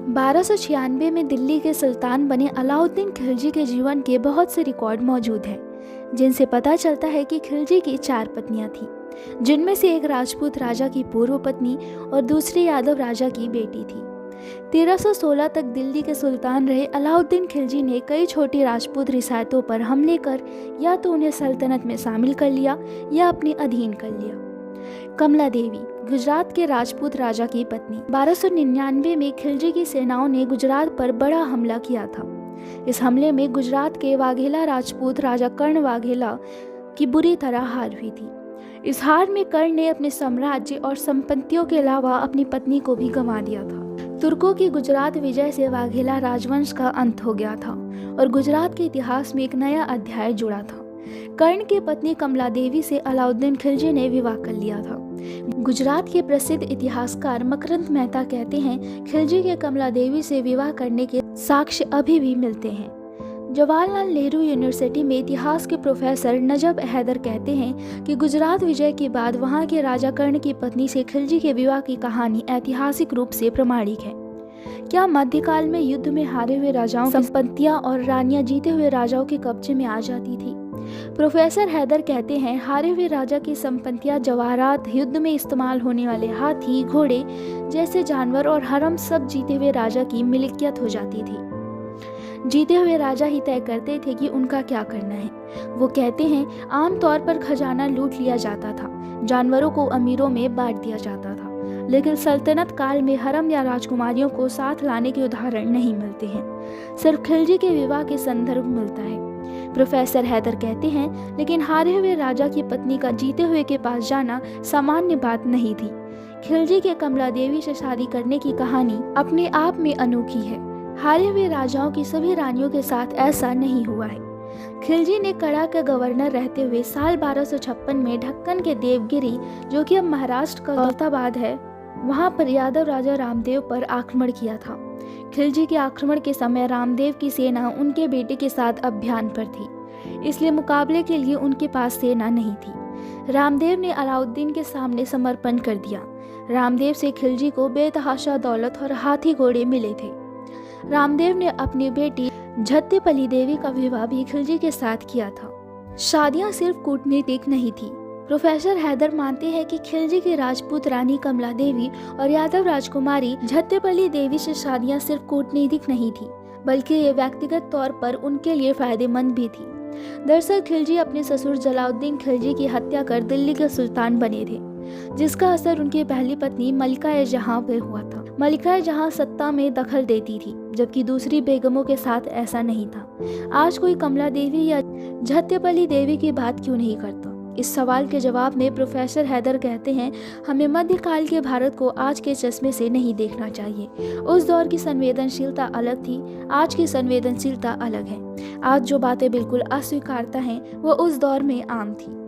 1296 में दिल्ली के सुल्तान बने अलाउद्दीन खिलजी के जीवन के बहुत से रिकॉर्ड मौजूद हैं, जिनसे पता चलता है कि खिलजी की 4 पत्नियां थीं, जिनमें से एक राजपूत राजा की पूर्व पत्नी और दूसरी यादव राजा की बेटी थी। 1316 तक दिल्ली के सुल्तान रहे अलाउद्दीन खिलजी ने कई छोटी राजपूत रियासतों पर हमले कर या तो उन्हें सल्तनत में शामिल कर लिया या अपने अधीन कर लिया। कमला देवी, गुजरात के राजपूत राजा की पत्नी, 1299 में खिलजी की सेनाओं ने गुजरात पर बड़ा हमला किया था। इस हमले में गुजरात के वाघेला राजपूत राजा कर्ण वाघेला की बुरी तरह हार हुई थी। इस हार में कर्ण ने अपने साम्राज्य और संपत्तियों के अलावा अपनी पत्नी को भी गंवा दिया था। तुर्कों की गुजरात विजय से वाघेला राजवंश का अंत हो गया था और गुजरात के इतिहास में एक नया अध्याय जुड़ा था। कर्ण की पत्नी कमला देवी से अलाउद्दीन खिलजी ने विवाह कर लिया था। गुजरात के प्रसिद्ध इतिहासकार मकरंद मेहता कहते हैं, खिलजी के कमला देवी से विवाह करने के साक्ष्य अभी भी मिलते हैं। जवाहरलाल नेहरू यूनिवर्सिटी में इतिहास के प्रोफेसर नजब हैदर कहते हैं कि गुजरात विजय के बाद वहां के राजा कर्ण की पत्नी से खिलजी के विवाह की कहानी ऐतिहासिक रूप से प्रमाणिक है। क्या मध्यकाल में युद्ध में हारे हुए राजाओं की संपत्तियां और रानियां जीते हुए राजाओं के कब्जे में आ जाती थी? प्रोफेसर हैदर कहते हैं, हारे हुए राजा की संपत्तियां, जवाहरात, युद्ध में इस्तेमाल होने वाले हाथी, घोड़े जैसे जानवर और हरम सब जीते हुए राजा की मिल्कियत हो जाती थी। जीते हुए राजा ही तय करते थे कि उनका क्या करना है। वो कहते हैं, आमतौर पर खजाना लूट लिया जाता था, जानवरों को अमीरों में बांट दिया जाता था, लेकिन सल्तनत काल में हरम या राजकुमारियों को साथ लाने के उदाहरण नहीं मिलते हैं। सिर्फ खिलजी के विवाह के संदर्भ मिलता है। प्रोफेसर हैदर कहते हैं, लेकिन हारे हुए राजा की पत्नी का जीते हुए के पास जाना सामान्य बात नहीं थी। खिलजी के कमला देवी से शादी करने की कहानी अपने आप में अनोखी है। हारे हुए राजाओं की सभी रानियों के साथ ऐसा नहीं हुआ है। खिलजी ने कड़ा का गवर्नर रहते हुए साल 1256 में ढक्कन के देवगिरी, जो कि अब महाराष्ट्र का दौलताबाद है, वहां पर यादव राजा रामदेव पर आक्रमण किया था। खिलजी के आक्रमण के समय रामदेव की सेना उनके बेटे के साथ अभियान पर थी, इसलिए मुकाबले के लिए उनके पास सेना नहीं थी। रामदेव ने अलाउद्दीन के सामने समर्पण कर दिया। रामदेव से खिलजी को बेतहाशा दौलत और हाथी घोड़े मिले थे। रामदेव ने अपनी बेटी झत्यपली देवी का विवाह भी खिलजी के साथ किया था। शादियां सिर्फ कूटनीतिक नहीं थी। प्रोफेसर हैदर मानते हैं कि खिलजी की राजपूत रानी कमला देवी और यादव राजकुमारी झत्यपली देवी से शादियां सिर्फ कूटनीतिक नहीं थी, बल्कि ये व्यक्तिगत तौर पर उनके लिए फायदेमंद भी थी। दरअसल खिलजी अपने ससुर जलाउद्दीन खिलजी की हत्या कर दिल्ली के सुल्तान बने थे, जिसका असर उनकी पहली पत्नी मलिका-ए-जहां पर हुआ था। मलिका-ए-जहां सत्ता में दखल देती थी, जबकि दूसरी बेगमों के साथ ऐसा नहीं था। आज कोई कमला देवी या झत्यपली देवी की बात क्यों नहीं करता? इस सवाल के जवाब में प्रोफेसर हैदर कहते हैं, हमें मध्यकाल के भारत को आज के चश्मे से नहीं देखना चाहिए। उस दौर की संवेदनशीलता अलग थी, आज की संवेदनशीलता अलग है। आज जो बातें बिल्कुल अस्वीकारता हैं, वो उस दौर में आम थी।